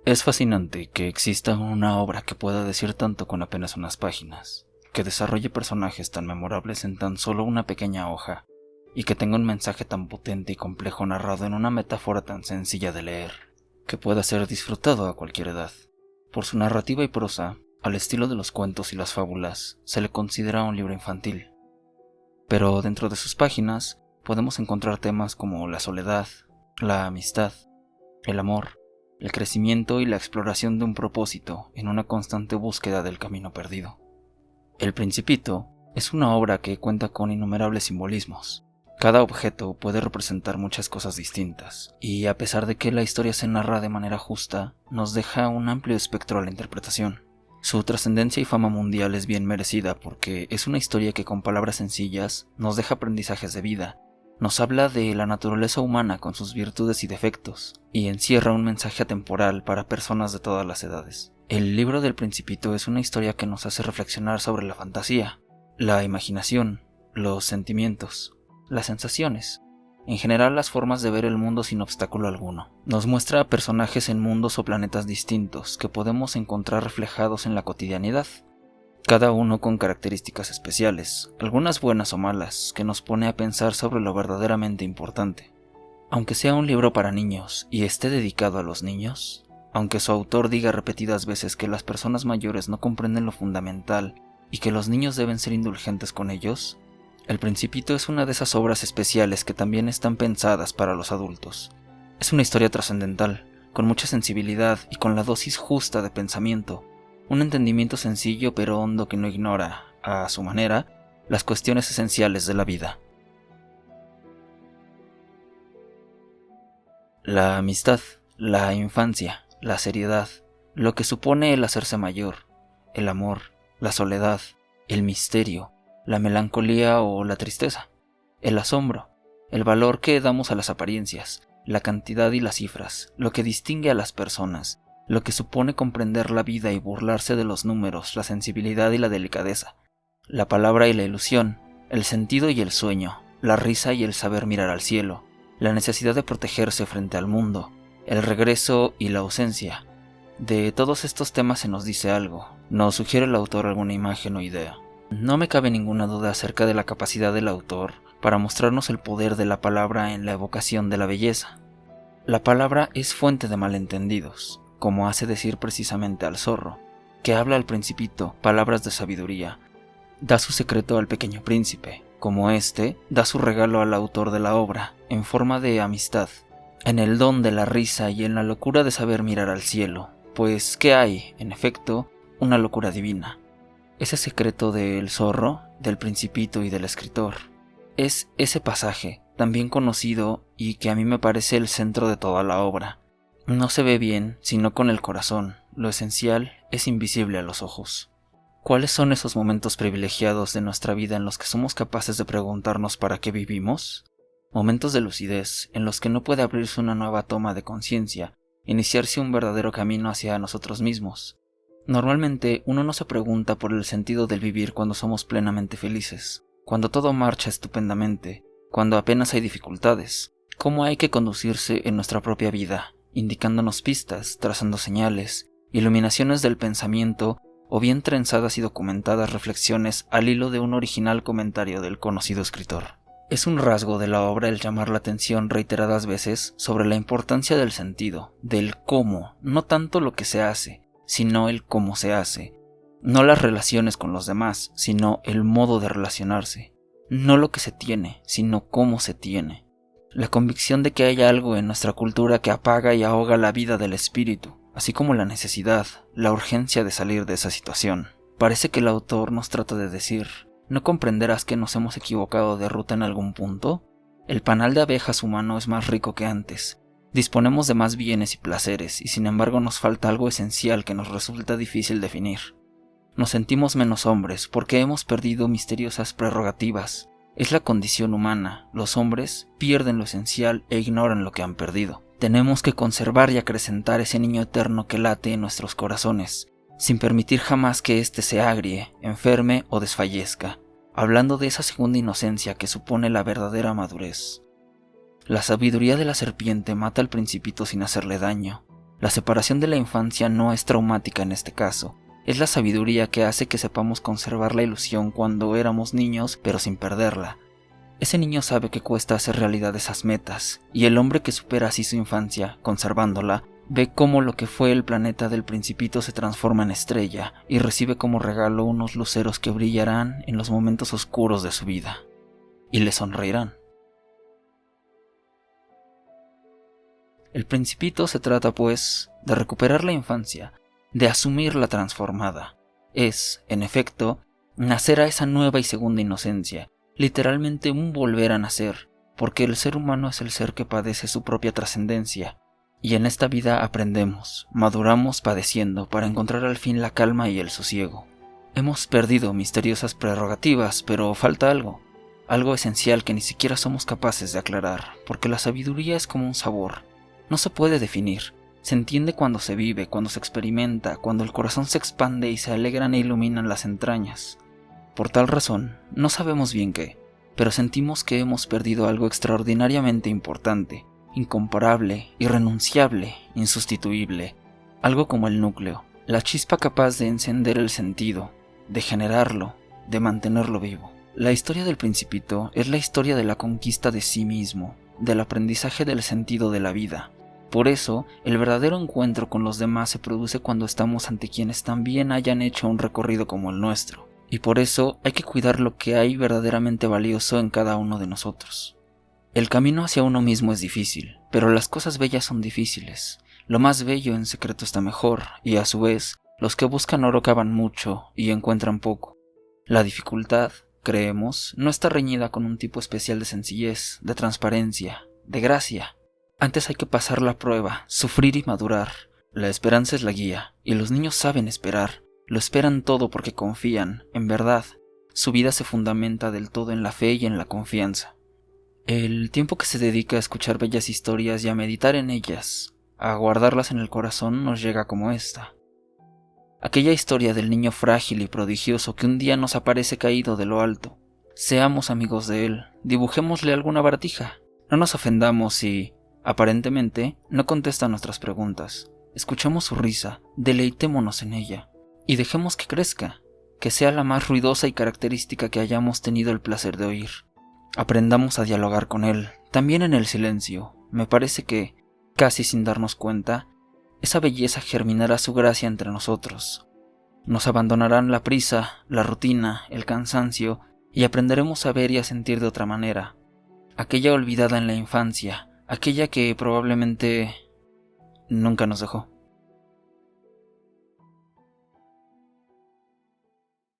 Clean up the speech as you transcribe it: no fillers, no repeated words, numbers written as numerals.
Es fascinante que exista una obra que pueda decir tanto con apenas unas páginas, que desarrolle personajes tan memorables en tan solo una pequeña hoja, y que tenga un mensaje tan potente y complejo narrado en una metáfora tan sencilla de leer, que pueda ser disfrutado a cualquier edad. Por su narrativa y prosa, al estilo de los cuentos y las fábulas, se le considera un libro infantil. Pero dentro de sus páginas podemos encontrar temas como la soledad, la amistad, el amor, el crecimiento y la exploración de un propósito en una constante búsqueda del camino perdido. El Principito es una obra que cuenta con innumerables simbolismos. Cada objeto puede representar muchas cosas distintas, y a pesar de que la historia se narra de manera justa, nos deja un amplio espectro a la interpretación. Su trascendencia y fama mundial es bien merecida porque es una historia que con palabras sencillas nos deja aprendizajes de vida, nos habla de la naturaleza humana con sus virtudes y defectos, y encierra un mensaje atemporal para personas de todas las edades. El libro del Principito es una historia que nos hace reflexionar sobre la fantasía, la imaginación, los sentimientos, las sensaciones, en general las formas de ver el mundo sin obstáculo alguno. Nos muestra a personajes en mundos o planetas distintos que podemos encontrar reflejados en la cotidianidad, cada uno con características especiales, algunas buenas o malas, que nos pone a pensar sobre lo verdaderamente importante. Aunque sea un libro para niños y esté dedicado a los niños, aunque su autor diga repetidas veces que las personas mayores no comprenden lo fundamental y que los niños deben ser indulgentes con ellos, El Principito es una de esas obras especiales que también están pensadas para los adultos. Es una historia trascendental, con mucha sensibilidad y con la dosis justa de pensamiento, un entendimiento sencillo pero hondo que no ignora, a su manera, las cuestiones esenciales de la vida. La amistad, la infancia, la seriedad, lo que supone el hacerse mayor, el amor, la soledad, el misterio, la melancolía o la tristeza, el asombro, el valor que damos a las apariencias, la cantidad y las cifras, lo que distingue a las personas, lo que supone comprender la vida y burlarse de los números, la sensibilidad y la delicadeza, la palabra y la ilusión, el sentido y el sueño, la risa y el saber mirar al cielo, la necesidad de protegerse frente al mundo, el regreso y la ausencia. De todos estos temas se nos dice algo, nos sugiere el autor alguna imagen o idea. No me cabe ninguna duda acerca de la capacidad del autor para mostrarnos el poder de la palabra en la evocación de la belleza. La palabra es fuente de malentendidos, como hace decir precisamente al zorro, que habla al Principito palabras de sabiduría, da su secreto al pequeño príncipe, como éste da su regalo al autor de la obra, en forma de amistad, en el don de la risa y en la locura de saber mirar al cielo, pues ¿qué hay, en efecto, una locura divina? Ese secreto del zorro, del Principito y del escritor, es ese pasaje, también conocido y que a mí me parece el centro de toda la obra. No se ve bien, sino con el corazón, lo esencial es invisible a los ojos. ¿Cuáles son esos momentos privilegiados de nuestra vida en los que somos capaces de preguntarnos para qué vivimos? Momentos de lucidez, en los que no puede abrirse una nueva toma de conciencia, iniciarse un verdadero camino hacia nosotros mismos. Normalmente uno no se pregunta por el sentido del vivir cuando somos plenamente felices, cuando todo marcha estupendamente, cuando apenas hay dificultades. ¿Cómo hay que conducirse en nuestra propia vida, indicándonos pistas, trazando señales, iluminaciones del pensamiento o bien trenzadas y documentadas reflexiones al hilo de un original comentario del conocido escritor? Es un rasgo de la obra el llamar la atención reiteradas veces sobre la importancia del sentido, del cómo, no tanto lo que se hace, sino el cómo se hace, no las relaciones con los demás, sino el modo de relacionarse, no lo que se tiene, sino cómo se tiene. La convicción de que hay algo en nuestra cultura que apaga y ahoga la vida del espíritu, así como la necesidad, la urgencia de salir de esa situación. Parece que el autor nos trata de decir, ¿no comprenderás que nos hemos equivocado de ruta en algún punto? El panal de abejas humano es más rico que antes. Disponemos de más bienes y placeres, y sin embargo nos falta algo esencial que nos resulta difícil definir. Nos sentimos menos hombres porque hemos perdido misteriosas prerrogativas. Es la condición humana, los hombres pierden lo esencial e ignoran lo que han perdido. Tenemos que conservar y acrecentar ese niño eterno que late en nuestros corazones, sin permitir jamás que éste se agrie, enferme o desfallezca, hablando de esa segunda inocencia que supone la verdadera madurez. La sabiduría de la serpiente mata al Principito sin hacerle daño. La separación de la infancia no es traumática en este caso, es la sabiduría que hace que sepamos conservar la ilusión cuando éramos niños, pero sin perderla. Ese niño sabe que cuesta hacer realidad esas metas, y el hombre que supera así su infancia, conservándola, ve cómo lo que fue el planeta del Principito se transforma en estrella, y recibe como regalo unos luceros que brillarán en los momentos oscuros de su vida, y le sonreirán. El Principito se trata, pues, de recuperar la infancia, de asumirla transformada. Es, en efecto, nacer a esa nueva y segunda inocencia, literalmente un volver a nacer, porque el ser humano es el ser que padece su propia trascendencia, y en esta vida aprendemos, maduramos padeciendo para encontrar al fin la calma y el sosiego. Hemos perdido misteriosas prerrogativas, pero falta algo esencial que ni siquiera somos capaces de aclarar, porque la sabiduría es como un sabor, no se puede definir. Se entiende cuando se vive, cuando se experimenta, cuando el corazón se expande y se alegran e iluminan las entrañas. Por tal razón, no sabemos bien qué, pero sentimos que hemos perdido algo extraordinariamente importante, incomparable, irrenunciable, insustituible, algo como el núcleo, la chispa capaz de encender el sentido, de generarlo, de mantenerlo vivo. La historia del Principito es la historia de la conquista de sí mismo, del aprendizaje del sentido de la vida. Por eso, el verdadero encuentro con los demás se produce cuando estamos ante quienes también hayan hecho un recorrido como el nuestro. Y por eso hay que cuidar lo que hay verdaderamente valioso en cada uno de nosotros. El camino hacia uno mismo es difícil, pero las cosas bellas son difíciles. Lo más bello en secreto está mejor, y a su vez, los que buscan oro cavan mucho y encuentran poco. La dificultad, creemos, no está reñida con un tipo especial de sencillez, de transparencia, de gracia. Antes hay que pasar la prueba, sufrir y madurar. La esperanza es la guía, y los niños saben esperar. Lo esperan todo porque confían, en verdad. Su vida se fundamenta del todo en la fe y en la confianza. El tiempo que se dedica a escuchar bellas historias y a meditar en ellas, a guardarlas en el corazón, nos llega como esta. Aquella historia del niño frágil y prodigioso que un día nos aparece caído de lo alto. Seamos amigos de él, dibujémosle alguna baratija. No nos ofendamos si, aparentemente, no contesta nuestras preguntas. Escuchemos su risa, deleitémonos en ella, y dejemos que crezca, que sea la más ruidosa y característica que hayamos tenido el placer de oír. Aprendamos a dialogar con él, también en el silencio. Me parece que, casi sin darnos cuenta, esa belleza germinará su gracia entre nosotros. Nos abandonarán la prisa, la rutina, el cansancio, y aprenderemos a ver y a sentir de otra manera. Aquella olvidada en la infancia, aquella que probablemente nunca nos dejó.